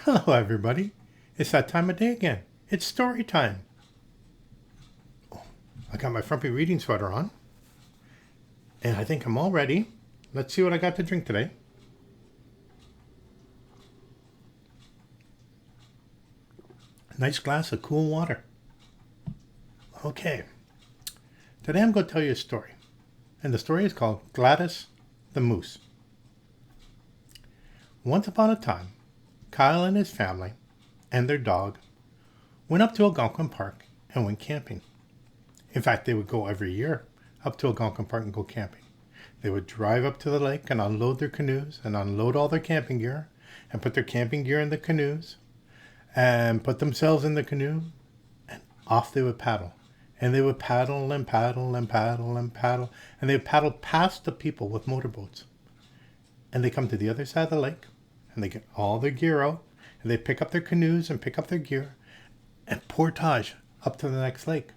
Hello, everybody. It's that time of day again. It's story time. I got my frumpy reading sweater on, and I think I'm all ready. Let's see what I got to drink today. A nice glass of cool water. Okay. Today I'm going to tell you a story, and the story is called Gladys the Moose. Once upon a time, Kyle and his family and their dog went up to Algonquin Park and went camping. In fact, they would go every year up to Algonquin Park and go camping. They would drive up to the lake and unload their canoes and unload all their camping gear and put their camping gear in the canoes and put themselves in the canoe, and off they would paddle. And they would paddle and paddle and paddle and paddle, and they would paddle past the people with motorboats. And they come to the other side of the lake, and they get all their gear out, and they pick up their canoes and pick up their gear and portage up to the next lake.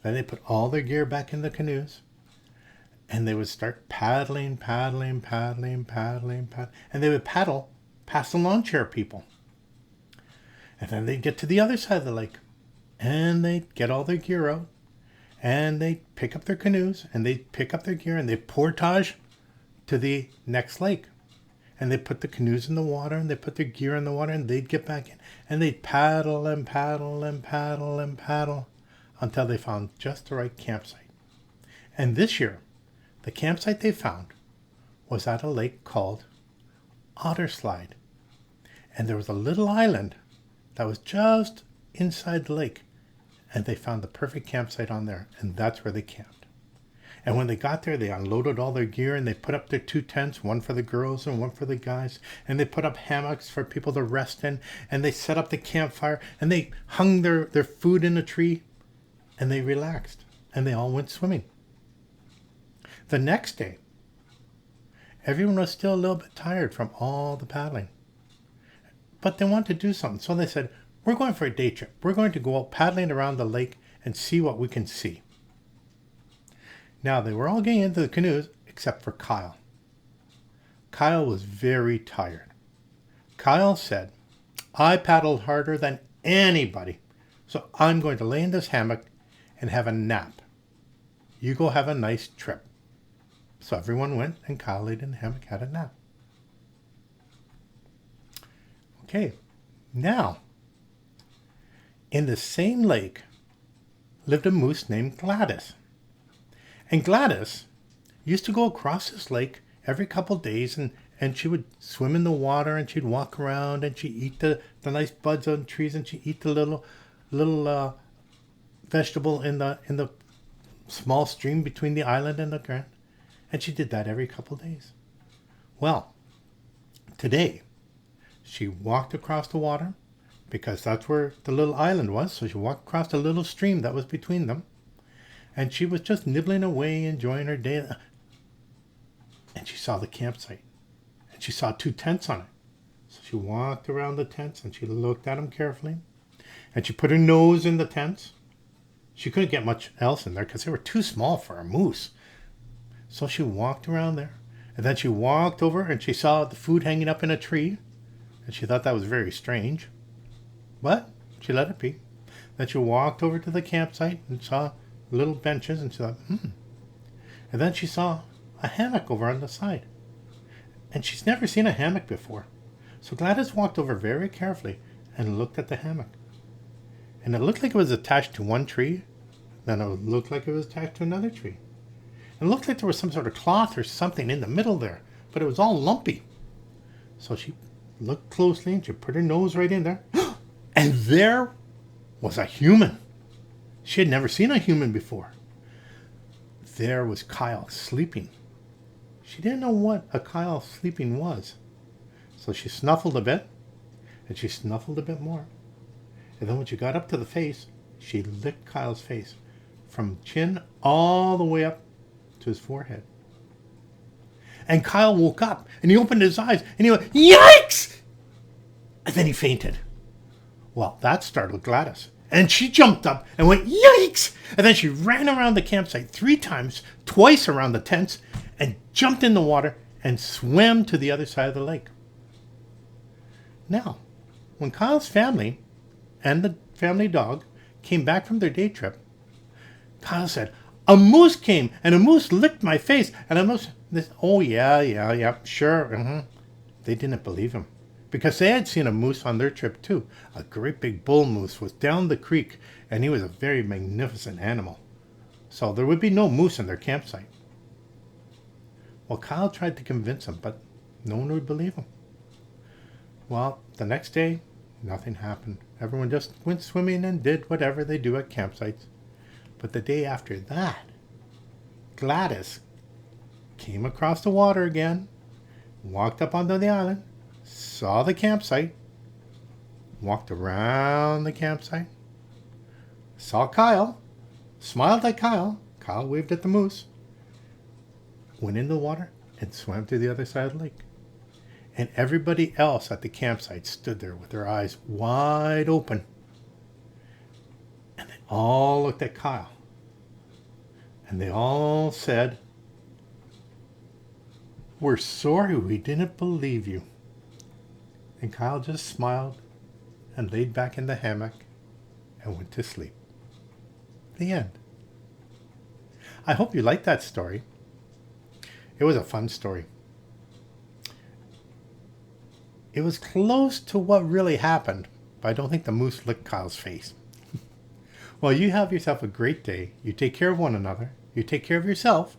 Then they put all their gear back in the canoes, and they would start paddling, paddling, paddling, paddling, paddling, and they would paddle past the lawn chair people. And then they'd get to the other side of the lake, and they'd get all their gear out, and they'd pick up their canoes, and they'd pick up their gear, and they'd portage to the next lake. And they'd put the canoes in the water, and they'd put their gear in the water, and they'd get back in. And they'd paddle and paddle and paddle and paddle until they found just the right campsite. And this year, the campsite they found was at a lake called Otter Slide. And there was a little island that was just inside the lake. And they found the perfect campsite on there. And that's where they camped. And when they got there, they unloaded all their gear and they put up their 2 tents, one for the girls and one for the guys. And they put up hammocks for people to rest in. And they set up the campfire and they hung their food in a tree and they relaxed. And they all went swimming. The next day, everyone was still a little bit tired from all the paddling. But they wanted to do something. So they said, we're going for a day trip. We're going to go out paddling around the lake and see what we can see. Now, they were all getting into the canoes except for Kyle. Kyle was very tired. Kyle said, I paddled harder than anybody, so I'm going to lay in this hammock and have a nap. You go have a nice trip. So everyone went, and Kyle laid in the hammock, had a nap. Okay, now, in the same lake lived a moose named Gladys. And Gladys used to go across this lake every couple days, and she would swim in the water, and she'd walk around, and she'd eat the nice buds on trees, and she'd eat the little vegetable in the small stream between the island and the ground. And she did that every couple days. Well, today, she walked across the water, because that's where the little island was, so she walked across the little stream that was between them. And she was just nibbling away, enjoying her day. And she saw the campsite. And she saw 2 tents on it. So she walked around the tents and she looked at them carefully. And she put her nose in the tents. She couldn't get much else in there because they were too small for a moose. So she walked around there. And then she walked over and she saw the food hanging up in a tree. And she thought that was very strange. But she let it be. Then she walked over to the campsite and saw little benches, and she thought, And then she saw a hammock over on the side. And she's never seen a hammock before. So Gladys walked over very carefully and looked at the hammock. And it looked like it was attached to one tree. Then it looked like it was attached to another tree. And it looked like there was some sort of cloth or something in the middle there. But it was all lumpy. So she looked closely and she put her nose right in there. And there was a human. She had never seen a human before. There was Kyle sleeping. She didn't know what a Kyle sleeping was. So she snuffled a bit, and she snuffled a bit more. And then when she got up to the face, she licked Kyle's face from chin all the way up to his forehead. And Kyle woke up, and he opened his eyes, and he went, yikes! And then he fainted. Well, that startled Gladys. And she jumped up and went, yikes! And then she ran around the campsite 3 times, twice around the tents, and jumped in the water and swam to the other side of the lake. Now, when Kyle's family and the family dog came back from their day trip, Kyle said, "A moose came, and a moose licked my face, and a moose..." Oh, yeah, sure. They didn't believe him, because they had seen a moose on their trip too. A great big bull moose was down the creek, and he was a very magnificent animal. So there would be no moose in their campsite. Well, Kyle tried to convince them, but no one would believe him. Well, the next day, nothing happened. Everyone just went swimming and did whatever they do at campsites. But the day after that, Gladys came across the water again, walked up onto the island, saw the campsite, walked around the campsite, saw Kyle, smiled at Kyle. Kyle waved at the moose, went in the water, and swam to the other side of the lake. And everybody else at the campsite stood there with their eyes wide open. And they all looked at Kyle. And they all said, "We're sorry we didn't believe you." And Kyle just smiled and laid back in the hammock and went to sleep. The end. I hope you liked that story. It was a fun story. It was close to what really happened, but I don't think the moose licked Kyle's face. Well, you have yourself a great day. You take care of one another. You take care of yourself.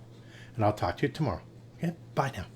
And I'll talk to you tomorrow. Okay? Bye now.